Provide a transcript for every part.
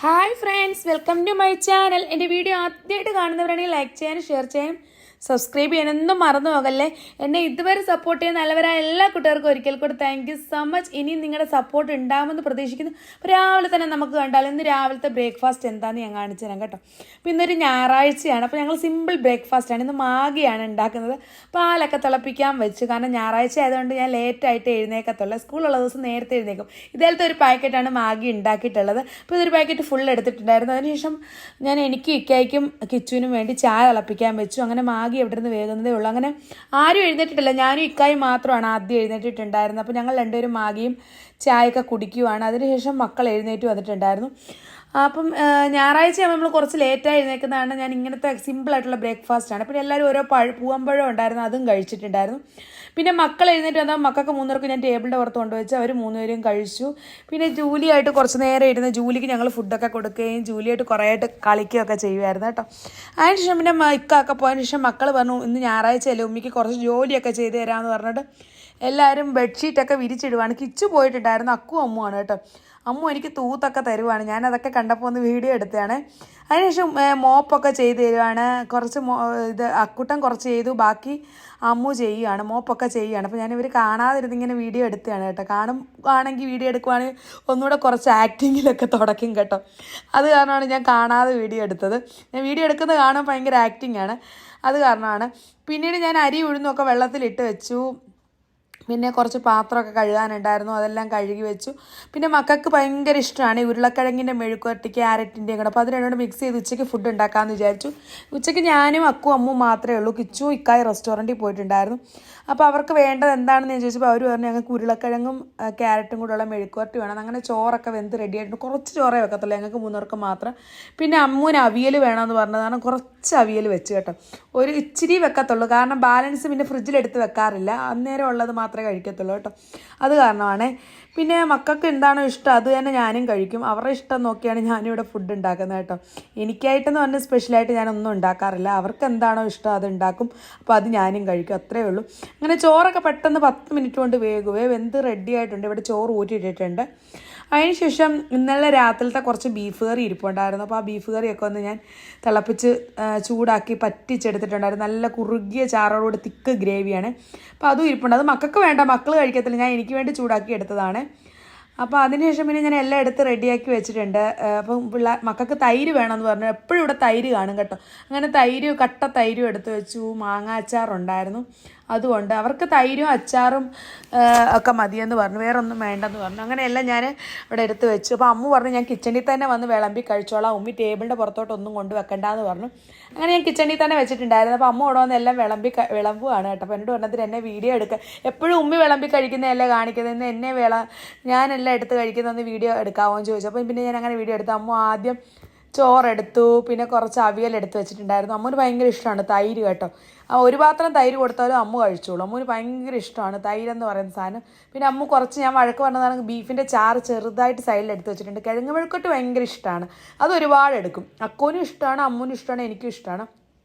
Hi friends, welcome to my channel. എൻ്റെ video ആദ്യമായിട്ട് കാണുന്നവരാണെങ്കിൽ ലൈക്ക് ചെയ്യാനും ഷെയർ ചെയ്യാനും സബ്സ്ക്രൈബ് ചെയ്യാനൊന്നും മറന്നു പോകല്ലേ. എന്നെ ഇതുവരെ സപ്പോർട്ട് ചെയ്യുന്ന നല്ലവരായ എല്ലാ കുട്ടികൾക്കും ഒരിക്കൽ കൂടി താങ്ക് യു സോ മച്ച്. ഇനിയും നിങ്ങളുടെ സപ്പോർട്ട് ഉണ്ടാകുമെന്ന് പ്രതീക്ഷിക്കുന്നു. അപ്പോൾ രാവിലെ തന്നെ നമുക്ക് കണ്ടാൽ ഇന്ന് രാവിലത്തെ ബ്രേക്ക്ഫാസ്റ്റ് എന്താണെന്ന് ഞാൻ കാണിച്ചു തരാം കേട്ടോ. അപ്പോൾ ഇന്നൊരു ഞായറാഴ്ചയാണ്. അപ്പോൾ ഞങ്ങൾ സിമ്പിൾ ബ്രേക്ക്ഫാസ്റ്റാണ്. ഇന്ന് മാഗിയാണ് ഉണ്ടാക്കുന്നത്. പാലൊക്കെ തിളപ്പിക്കാൻ വെച്ചു. കാരണം ഞായറാഴ്ച ആയതുകൊണ്ട് ഞാൻ ലേറ്റായിട്ട് എഴുന്നേക്കത്തുള്ളൂ. സ്കൂളുള്ള ദിവസം നേരത്തെ എഴുന്നേക്കും. ഇതേലത്തെ ഒരു പാക്കറ്റാണ് മാഗി ഉണ്ടാക്കിയിട്ടുള്ളത്. അപ്പോൾ ഇതൊരു പാക്കറ്റ് ഫുൾ എടുത്തിട്ടുണ്ടായിരുന്നു. അതിനുശേഷം ഞാൻ എനിക്ക് ഇക്കായ്ക്കും കിച്ചുവിനും വേണ്ടി ചായ തിളപ്പിക്കാൻ വെച്ചു. അങ്ങനെ മാഗി എവിടെ നിന്ന് വേകുന്നതേ ഉള്ളൂ. അങ്ങനെ ആരും എഴുന്നേറ്റിട്ടില്ല. ഞാനും ഇക്കായും മാത്രമാണ് ആദ്യം എഴുന്നേറ്റിട്ടുണ്ടായിരുന്നത്. അപ്പോൾ ഞങ്ങൾ രണ്ടുപേരും മാഗിയും ചായയൊക്കെ കുടിക്കുവാണ്. അതിനുശേഷം മക്കൾ എഴുന്നേറ്റ് വന്നിട്ടുണ്ടായിരുന്നു. അപ്പം ഞായറാഴ്ച നമ്മൾ കുറച്ച് ലേറ്റായി എഴുന്നേൽക്കുന്നതാണ്. ഞാൻ ഇങ്ങനത്തെ സിമ്പിളായിട്ടുള്ള ബ്രേക്ക്ഫാസ്റ്റാണ്. പിന്നെ എല്ലാവരും ഓരോ പൂവമ്പഴം ഉണ്ടായിരുന്നു, അതും കഴിച്ചിട്ടുണ്ടായിരുന്നു. പിന്നെ മക്കൾ എഴുന്നേറ്റ് വന്നാൽ മക്കൾക്ക് മൂന്നുപേർക്ക് ഞാൻ ടേബിളിൻ്റെ പുറത്ത് കൊണ്ടുവച്ച് അവർ മൂന്നുപേരും കഴിച്ചു. പിന്നെ ജൂലിയായിട്ട് കുറച്ച് നേരം ഇരുന്ന് ജൂലിക്ക് ഞങ്ങൾ ഫുഡൊക്കെ കൊടുക്കുകയും ജൂലിയായിട്ട് കുറേ ആയിട്ട് കളിക്കുകയൊക്കെ ചെയ്യുമായിരുന്നു കേട്ടോ. അതിനുശേഷം പിന്നെ ഇക്കൊക്കെ പോയതിന് ശേഷം മക്കൾ പറഞ്ഞു ഇന്ന് ഞായറാഴ്ചയല്ലേ, ഉമ്മിക്ക് കുറച്ച് ജോലിയൊക്കെ ചെയ്ത് തരാമെന്ന് പറഞ്ഞിട്ട് എല്ലാവരും ബെഡ്ഷീറ്റൊക്കെ വിരിച്ചിടുവാണ്. കിച്ചു പോയിട്ടുണ്ടായിരുന്നു, അക്കു അമ്മുവാണ് കേട്ടോ. അമ്മു എനിക്ക് തൂത്തൊക്കെ തരുവാണ്. ഞാനതൊക്കെ കണ്ടപ്പോൾ ഒന്ന് വീഡിയോ എടുത്തതാണ്. അതിനുശേഷം മോപ്പൊക്കെ ചെയ്ത് തരുവാണ്. കുറച്ച് അക്കുട്ടൻ കുറച്ച് ചെയ്തു, ബാക്കി അമ്മു ചെയ്യുകയാണ്, മോപ്പൊക്കെ ചെയ്യുകയാണ്. അപ്പോൾ ഞാനിവർ കാണാതിരുന്ന് ഇങ്ങനെ വീഡിയോ എടുത്തതാണ് കേട്ടോ. ആണെങ്കിൽ വീഡിയോ എടുക്കുവാണെങ്കിൽ ഒന്നുകൂടെ കുറച്ച് ആക്ടിങ്ങിലൊക്കെ തുടക്കും കേട്ടോ. അത് കാരണമാണ് ഞാൻ കാണാതെ വീഡിയോ എടുത്തത്. ഞാൻ വീഡിയോ എടുക്കുന്നത് കാണാൻ ഭയങ്കര ആക്ടിങ് ആണ്, അത് കാരണമാണ്. പിന്നീട് ഞാൻ അരി ഉഴുന്നൊക്കെ വെള്ളത്തിലിട്ട് വെച്ചു. പിന്നെ കുറച്ച് പാത്രമൊക്കെ കഴുകാനുണ്ടായിരുന്നു, അതെല്ലാം കഴുകി വെച്ചു. പിന്നെ മക്കൾക്ക് ഭയങ്കര ഇഷ്ടമാണ് ഈ ഉരുളക്കിഴങ്ങിൻ്റെ മെഴുക്കുവരട്ടി ക്യാരറ്റിൻ്റെയും കൂടെ. അപ്പോൾ അത് രണ്ടും മിക്സ് ചെയ്ത് ഉച്ചയ്ക്ക് ഫുഡ് ഉണ്ടാക്കാമെന്ന് വിചാരിച്ചു. ഉച്ചയ്ക്ക് ഞാനും അക്കും അമ്മും മാത്രമേ ഉള്ളൂ. കിച്ചു ഇക്കായി റെസ്റ്റോറൻറ്റിൽ പോയിട്ടുണ്ടായിരുന്നു. അപ്പോൾ അവർക്ക് വേണ്ടത് എന്താണെന്ന് ഞാൻ ചോദിച്ചപ്പോൾ അവർ പറഞ്ഞു ഞങ്ങൾക്ക് ഉരുളക്കിഴങ്ങും ക്യാരറ്റും കൂടെയുള്ള മെഴുക്കുവരട്ടി വേണം. അങ്ങനെ ചോറൊക്കെ വെന്ത് റെഡി ആയിട്ടുണ്ട്. കുറച്ച് ചോറേ വെക്കത്തുള്ളൂ, ഞങ്ങൾക്ക് മൂന്നുപേർക്ക് മാത്രം. പിന്നെ അമ്മൂന് അവിയൽ വേണമെന്ന് പറഞ്ഞതാണ്, കുറച്ച് അവിയൽ വെച്ച് കേട്ടോ. ഒരു ഇച്ചിരി വെക്കത്തുള്ളൂ, കാരണം ബാലൻസ് പിന്നെ ഫ്രിഡ്ജിലെടുത്ത് വെക്കാറില്ല, അന്നേരം ഉള്ളത് മാത്രമേ കഴിക്കത്തുള്ളൂ കേട്ടോ. അത് കാരണമാണ്. പിന്നെ മക്കൾക്ക് എന്താണോ ഇഷ്ടം അത് തന്നെ ഞാനും കഴിക്കും. അവരുടെ ഇഷ്ടം നോക്കിയാണ് ഞാനിവിടെ ഫുഡ് ഉണ്ടാക്കുന്നത് കേട്ടോ. എനിക്കായിട്ടെന്ന് പറഞ്ഞാൽ സ്പെഷ്യലായിട്ട് ഞാനൊന്നും ഉണ്ടാക്കാറില്ല. അവർക്ക് എന്താണോ ഇഷ്ടം അത് ഉണ്ടാക്കും. അപ്പോൾ അത് ഞാനും കഴിക്കും, അത്രയേ ഉള്ളൂ. അങ്ങനെ ചോറൊക്കെ പെട്ടെന്ന് 10 മിനിറ്റ് കൊണ്ട് വെന്ത് റെഡി ആയിട്ടുണ്ട്. ഇവിടെ ചോറ് ഊറ്റിയിട്ടിട്ടുണ്ട്. അതിനുശേഷം ഇന്നലെ രാത്രിയിലത്തെ കുറച്ച് ബീഫ് കറി ഇരിപ്പുണ്ടായിരുന്നു. അപ്പോൾ ആ ബീഫ് കറിയൊക്കെ ഒന്ന് ഞാൻ തിളപ്പിച്ച് ചൂടാക്കി പറ്റിച്ചെടുത്തിട്ടുണ്ടായിരുന്നു. നല്ല കുറുകിയ ചാറോടുകൂടി തിക്ക് ഗ്രേവിയാണ്. അപ്പോൾ അതും ഇരിപ്പുണ്ട്. അത് മക്കൾക്ക് വേണ്ട, മക്കൾ കഴിക്കത്തില്ല, ഞാൻ എനിക്ക് വേണ്ടി ചൂടാക്കി എടുത്തതാണ്. അപ്പോൾ അതിനുശേഷം പിന്നെ ഞാൻ എല്ലാം എടുത്ത് റെഡിയാക്കി വെച്ചിട്ടുണ്ട്. അപ്പം മക്കൾക്ക് തൈര് വേണമെന്ന് പറഞ്ഞു, എപ്പോഴും ഇവിടെ തൈര് കാണും കേട്ടോ. അങ്ങനെ കട്ട തൈരും എടുത്ത് വെച്ചു. മാങ്ങ അച്ചാറുണ്ടായിരുന്നു, അതുകൊണ്ട് അവർക്ക് തൈരും അച്ചാറും ഒക്കെ മതിയെന്ന് പറഞ്ഞു, വേറെ ഒന്നും വേണ്ടെന്ന് പറഞ്ഞു. അങ്ങനെയെല്ലാം ഞാൻ ഇവിടെ എടുത്ത് വെച്ചു. അപ്പോൾ അമ്മ പറഞ്ഞു ഞാൻ കിച്ചണിൽ തന്നെ വന്ന് വിളമ്പി കഴിച്ചോളാം, ഉമ്മി ടേബിളിൻ്റെ പുറത്തോട്ടൊന്നും കൊണ്ട് വെക്കണ്ടെന്ന് പറഞ്ഞു. അങ്ങനെ ഞാൻ കിച്ചണിൽ തന്നെ വെച്ചിട്ടുണ്ടായിരുന്നു. അപ്പോൾ അമ്മ ഇവിടെ വന്ന് എല്ലാം വിളമ്പുകയാണ് കേട്ടോ. അപ്പോൾ എന്നോട് പറഞ്ഞതിന് എന്നെ വീഡിയോ എടുക്കുക, എപ്പോഴും ഉമ്മി വിളമ്പി കഴിക്കുന്നതല്ലേ കാണിക്കുന്നത്, ഇന്ന് എന്നെ ഞാനെല്ലാം എടുത്ത് കഴിക്കുന്നതൊന്ന് വീഡിയോ എടുക്കാമോ എന്ന് ചോദിച്ചു. അപ്പോൾ പിന്നെ ഞാൻ അങ്ങനെ വീഡിയോ എടുത്തു. അമ്മ ആദ്യം ചോറെടുത്തു, പിന്നെ കുറച്ച് അവിയലെടുത്ത് വെച്ചിട്ടുണ്ടായിരുന്നു. അമ്മൂന് ഭയങ്കര ഇഷ്ടമാണ് തൈര് കേട്ടോ. ഒരു പാത്രം തൈര് കൊടുത്താലും അമ്മ കഴിച്ചോളൂ. അമ്മൂന് ഭയങ്കര ഇഷ്ടമാണ് തൈരെന്ന് പറയുന്ന സാധനം. പിന്നെ അമ്മ കുറച്ച് ഞാൻ വഴക്ക് പറഞ്ഞതാണ്, ബീഫിൻ്റെ ചാറ് ചെറുതായിട്ട് സൈഡിൽ എടുത്ത് വെച്ചിട്ടുണ്ട്. കിഴങ്ങ് മെഴുക്കുവരട്ടി ഭയങ്കര ഇഷ്ടമാണ്, അത് ഒരുപാട് എടുക്കും. അക്കോനും ഇഷ്ടമാണ്, അമ്മൂനും ഇഷ്ടമാണ്, എനിക്കും ഇഷ്ടമാണ്.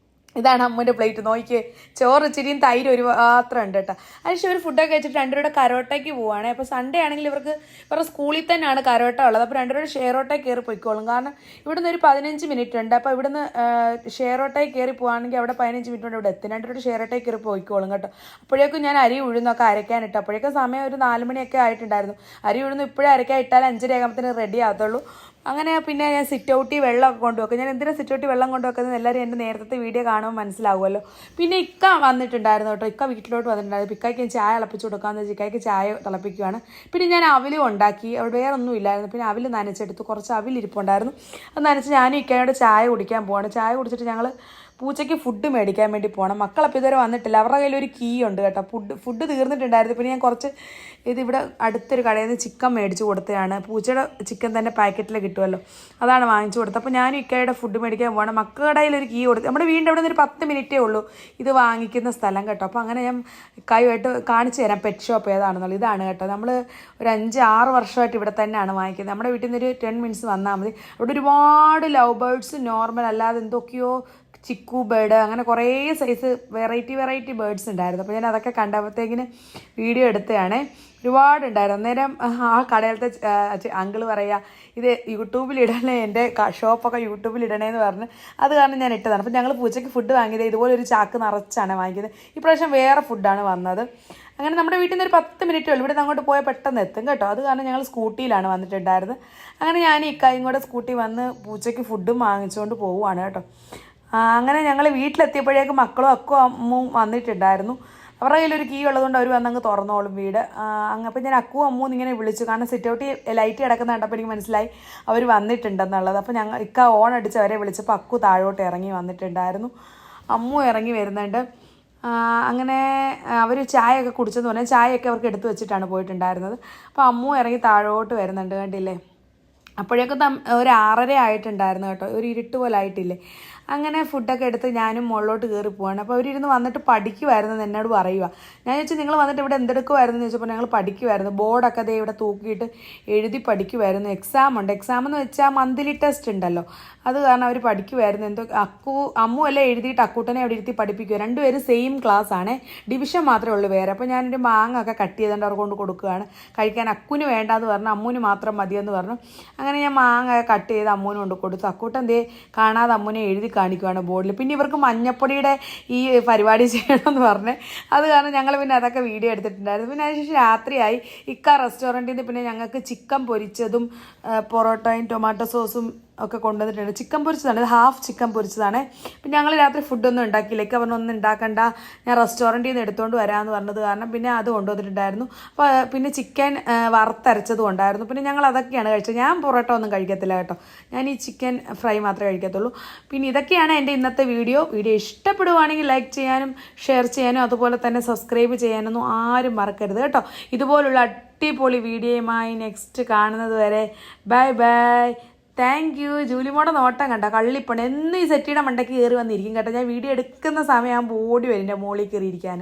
ഇതാണ് അമ്മൂൻ്റെ പ്ലേറ്റ്, നോക്കിയേ. ചോറ് ഇച്ചിരിയും തൈര് ഒരു പാത്രം ഉണ്ട് കേട്ടോ. അതിനുശേഷം ഒരു ഫുഡൊക്കെ കഴിച്ചിട്ട് രണ്ടുപേരുടെ കരോട്ടയ്ക്ക് പോവുകയാണ്. അപ്പോൾ സൺഡേ ആണെങ്കിൽ ഇവരുടെ സ്കൂളിൽ തന്നെയാണ് കരോട്ട ഉള്ളത്. അപ്പോൾ രണ്ടുപേരുടെ ഷെയറോട്ടയിൽ കയറി പോയിക്കോളും. കാരണം ഇവിടുന്ന് ഒരു 15 മിനിറ്റ് ഉണ്ട്. അപ്പോൾ ഇവിടുന്ന് ഷെയറോട്ടയിൽ കയറി പോവുകയാണെങ്കിൽ അവിടെ 15 മിനിറ്റ് കൊണ്ട് ഇവിടെ എത്തും. രണ്ടുപേരുടെ ഷെയറോട്ടയിൽ കയറി പോയിക്കോളും കേട്ടോ. അപ്പോഴേക്കും ഞാൻ അരി ഉഴുന്നൊക്കെ അരയ്ക്കാനിട്ട്, അപ്പോഴേക്കും സമയം ഒരു 4 മണിയൊക്കെ ആയിട്ടുണ്ടായിരുന്നു. അരി ഉഴുന്ന് ഇപ്പോഴേ അരയ്ക്കാൻ ഇട്ടാൽ 5:30 ആകുമ്പോഴത്തേന് റെഡി ആകത്തുള്ളൂ. അങ്ങനെ പിന്നെ ഞാൻ സിറ്റ് ഔട്ടിൽ വെള്ളമൊക്കെ കൊണ്ടുവെക്കും. ഞാൻ എന്തിനാണ് സിറ്റ് ഔട്ടിൽ വെള്ളം കൊണ്ടുവെക്കുന്നത് എല്ലാവരും എൻ്റെ നേരത്തെ വീഡിയോ കാണുമ്പോൾ മനസ്സിലാവുമല്ലോ. പിന്നെ ഇക്ക വന്നിട്ടുണ്ടായിരുന്നു കേട്ടോ. ഇക്ക വീട്ടിലോട്ട് വന്നിട്ടുണ്ടായിരുന്നു. ഇക്കായ്ക്ക് ഞാൻ ചായ തിളപ്പിച്ച് കൊടുക്കാമെന്ന് വെച്ചാൽ ഇക്കായ്ക്ക് ചായ തിളപ്പിക്കുകയാണ്. പിന്നെ ഞാൻ അവിലും ഉണ്ടാക്കി, അവിടെ വേറെ ഒന്നും ഇല്ലായിരുന്നു. പിന്നെ അവിൽ നനച്ചെടുത്തു, കുറച്ച് അവിലിരിപ്പുണ്ടായിരുന്നു, അത് നനച്ച് ഞാനും ഇക്കയോട് ചായ കുടിക്കാൻ പോവാണ്. ചായ കുടിച്ചിട്ട് ഞങ്ങൾ പൂച്ചയ്ക്ക് ഫുഡ് മേടിക്കാൻ വേണ്ടി പോകണം. മക്കളപ്പോൾ ഇതുവരെ വന്നിട്ടില്ല. അവരുടെ കയ്യിലൊരു കീ ഉണ്ട് കേട്ടോ. ഫുഡ് തീർന്നിട്ടുണ്ടായിരുന്നു. പിന്നെ ഞാൻ കുറച്ച് ഇതിവിടെ അടുത്തൊരു കടയിൽ നിന്ന് ചിക്കൻ മേടിച്ച് കൊടുത്തതാണ്. പൂച്ചയുടെ ചിക്കൻ തന്നെ പാക്കറ്റിൽ കിട്ടുമല്ലോ, അതാണ് വാങ്ങിച്ചു കൊടുത്തത്. അപ്പോൾ ഞാനും ഇക്കയുടെ ഫുഡ് മേടിക്കാൻ പോകണം. മക്കളുടെ കയ്യിലൊരു കീ കൊടുത്ത്, നമ്മുടെ വീടിൻ്റെ അവിടെ നിന്ന് ഒരു 10 മിനിറ്റേ ഉള്ളൂ ഇത് വാങ്ങിക്കുന്ന സ്ഥലം കേട്ടോ. അപ്പോൾ അങ്ങനെ ഞാൻ ഇക്കായുമായിട്ട് കാണിച്ചു തരാം പെറ്റ് ഷോപ്പ് ഏതാണെന്നുള്ളത്. ഇതാണ് കേട്ടോ. നമ്മൾ ഒരു 5-6 വർഷമായിട്ട് ഇവിടെ തന്നെയാണ് വാങ്ങിക്കുന്നത്. നമ്മുടെ വീട്ടിൽ നിന്ന് ഒരു 10 മിനിറ്റ്സ് വന്നാൽ മതി. അവിടെ ഒരുപാട് ലവ് ബേർഡ്സ്, നോർമൽ അല്ലാതെ എന്തൊക്കെയോ ചിക്കു ബേർഡ്, അങ്ങനെ കുറേ സൈസ് വെറൈറ്റി ബേർഡ്സ് ഉണ്ടായിരുന്നു. അപ്പോൾ ഞാൻ അതൊക്കെ കണ്ടപ്പോഴത്തേക്കിന് വീഡിയോ എടുത്തതാണ്. ഒരുപാടുണ്ടായിരുന്നു. അന്നേരം ആ കടയിലത്തെ അങ്കിള് പറയുക, ഇത് യൂട്യൂബിലിടണേ, എൻ്റെ ഷോപ്പൊക്കെ യൂട്യൂബിലിടണേന്ന് പറഞ്ഞ് അത് കാരണം ഞാൻ ഇട്ടതാണ്. അപ്പം ഞങ്ങൾ പൂച്ചയ്ക്ക് ഫുഡ് വാങ്ങിയത് ഇതുപോലെ ഒരു ചാക്ക് നിറച്ചാണ് വാങ്ങിയത്. ഇപ്രാവശ്യം വേറെ ഫുഡാണ് വന്നത്. അങ്ങനെ നമ്മുടെ വീട്ടിൽ നിന്ന് ഒരു 10 മിനിറ്റേ ഉള്ളൂ. ഇവിടെ നിന്ന് അങ്ങോട്ട് പോയാൽ പെട്ടെന്ന് എത്തും കേട്ടോ. അത് കാരണം ഞങ്ങൾ സ്കൂട്ടിയിലാണ് വന്നിട്ടുണ്ടായിരുന്നത്. അങ്ങനെ ഞാൻ ഇക്കായും കൂടെ സ്കൂട്ടി വന്ന് പൂച്ചയ്ക്ക് ഫുഡും വാങ്ങിച്ചുകൊണ്ട് പോവുകയാണ് കേട്ടോ. അങ്ങനെ ഞങ്ങൾ വീട്ടിലെത്തിയപ്പോഴേക്കും മക്കളും അക്കും അമ്മും വന്നിട്ടുണ്ടായിരുന്നു. അവരുടെ കയ്യിലൊരു കീ ഉള്ളതുകൊണ്ട് അവർ വന്നങ്ങ് തുറന്നോളും വീട്. അപ്പം ഞാൻ അക്കുവും അമ്മും ഇങ്ങനെ വിളിച്ചു. കാരണം സിറ്റൗട്ടിൽ ലൈറ്റ് കിടക്കുന്ന കണ്ടപ്പോൾ എനിക്ക് മനസ്സിലായി അവർ വന്നിട്ടുണ്ടെന്നുള്ളത്. അപ്പോൾ ഞങ്ങൾ ഇക്ക ഓൺ അടിച്ച് അവരെ വിളിച്ചപ്പോൾ അക്കു താഴോട്ട് ഇറങ്ങി വന്നിട്ടുണ്ടായിരുന്നു. അമ്മു ഇറങ്ങി വരുന്നുണ്ട്. അങ്ങനെ അവർ ചായയൊക്കെ കുടിച്ചെന്ന് പറഞ്ഞാൽ ചായയൊക്കെ അവർക്ക് എടുത്തു വെച്ചിട്ടാണ് പോയിട്ടുണ്ടായിരുന്നത്. അപ്പോൾ അമ്മു ഇറങ്ങി താഴോട്ട് വരുന്നുണ്ട്, കണ്ടില്ലേ. അപ്പോഴേക്കും ഒരു 6:30 ആയിട്ടുണ്ടായിരുന്നു കേട്ടോ. ഒരു ഇരുട്ട് പോലെ ആയിട്ടില്ലേ. അങ്ങനെ ഫുഡൊക്കെ എടുത്ത് ഞാനും മുകളിലോട്ട് കയറി പോവാണ്. അപ്പോൾ അവരിരുന്ന് വന്നിട്ട് പഠിക്കുമായിരുന്നു എന്നോട് പറയുക. ഞാൻ ചോദിച്ചു, നിങ്ങൾ വന്നിട്ട് ഇവിടെ എന്തെടുക്കുമായിരുന്നു എന്ന് ചോദിച്ചപ്പോൾ ഞങ്ങൾ പഠിക്കുമായിരുന്നു. ബോർഡൊക്കെ ദേ ഇവിടെ തൂക്കിയിട്ട് എഴുതി പഠിക്കുമായിരുന്നു. എക്സാം ഉണ്ട്. എക്സാം എന്ന് വെച്ചാൽ മന്ത്ലി ടെസ്റ്റ് ഉണ്ടല്ലോ, അത് കാരണം അവർ പഠിക്കുമായിരുന്നു. എന്തോ അമ്മു എല്ലാം എഴുതിയിട്ട് അക്കൂട്ടനെ അവിടെ ഇരുത്തി പഠിപ്പിക്കുക. രണ്ടുപേരും സെയിം ക്ലാസ് ആണ്, ഡിവിഷൻ മാത്രമേ ഉള്ളൂ വേറെ. അപ്പോൾ ഞാനൊരു മാങ്ങ ഒക്കെ കട്ട് ചെയ്തുകൊണ്ട് അവർ കൊണ്ട് കൊടുക്കുകയാണ് കഴിക്കാൻ. അക്കുവിന് വേണ്ടാന്ന് പറഞ്ഞു, അമ്മുവിന് മാത്രം മതിയെന്ന് പറഞ്ഞു. അങ്ങനെ ഞാൻ മാങ്ങ കട്ട് ചെയ്ത് അമ്മുവിന് കൊണ്ട് കൊടുത്തു. അക്കൂട്ടൻ ദേ കാണാതെ അമ്മുവിനെ എഴുതി കാണിക്കുവാണ് ബോർഡിൽ. പിന്നെ ഇവർക്ക് മഞ്ഞപ്പൊടിയുടെ ഈ പരിപാടി ചെയ്യണമെന്ന് പറഞ്ഞ് അത് കാരണം ഞങ്ങൾ പിന്നെ അതൊക്കെ വീഡിയോ എടുത്തിട്ടുണ്ടായിരുന്നു. പിന്നെ അതിനുശേഷം രാത്രിയായി. ഇക്ക റെസ്റ്റോറൻറ്റിൽ നിന്ന് പിന്നെ ഞങ്ങൾക്ക് ചിക്കൻ പൊരിച്ചതും പൊറോട്ടയും ടൊമാറ്റോ സോസും ഒക്കെ കൊണ്ടുവന്നിട്ടുണ്ട്. ചിക്കൻ പൊരിച്ചതാണ്, ഇത് ഹാഫ് ചിക്കൻ പൊരിച്ചതാണ്. പിന്നെ ഞങ്ങൾ രാത്രി ഫുഡൊന്നും ഉണ്ടാക്കിയില്ല. ഒക്കെ പറഞ്ഞൊന്നും ഉണ്ടാക്കണ്ട, ഞാൻ റെസ്റ്റോറൻറ്റിൽ നിന്ന് എടുത്തുകൊണ്ട് വരാമെന്ന് പറഞ്ഞത് കാരണം പിന്നെ അത് കൊണ്ടുവന്നിട്ടുണ്ടായിരുന്നു. അപ്പോൾ പിന്നെ ചിക്കൻ വറുത്തരച്ചതും ഉണ്ടായിരുന്നു. പിന്നെ ഞങ്ങൾ അതൊക്കെയാണ് കഴിച്ചത്. ഞാൻ പൊറോട്ട ഒന്നും കഴിക്കത്തില്ല കേട്ടോ, ഞാൻ ഈ ചിക്കൻ ഫ്രൈ മാത്രമേ കഴിക്കത്തുള്ളൂ. പിന്നെ ഇതൊക്കെയാണ് എൻ്റെ ഇന്നത്തെ വീഡിയോ. ഇഷ്ടപ്പെടുവാണെങ്കിൽ ലൈക്ക് ചെയ്യാനും ഷെയർ ചെയ്യാനും അതുപോലെ തന്നെ സബ്സ്ക്രൈബ് ചെയ്യാനൊന്നും ആരും മറക്കരുത് കേട്ടോ. ഇതുപോലുള്ള അടിപൊളി വീഡിയോയുമായി നെക്സ്റ്റ് കാണുന്നത് വരെ ബൈ ബൈ. Thank you. ജൂലിമോടെ നോട്ടം കണ്ട കള്ളിപ്പണി എന്നും ഈ സെറ്റിയുടെ മണ്ടയ്ക്ക് കയറി വന്നിരിക്കും കേട്ടോ. ഞാൻ വീഡിയോ എടുക്കുന്ന സമയമാകുമ്പോൾ ഓടി വരും എൻ്റെ മോളിൽ കയറിയിരിക്കാൻ.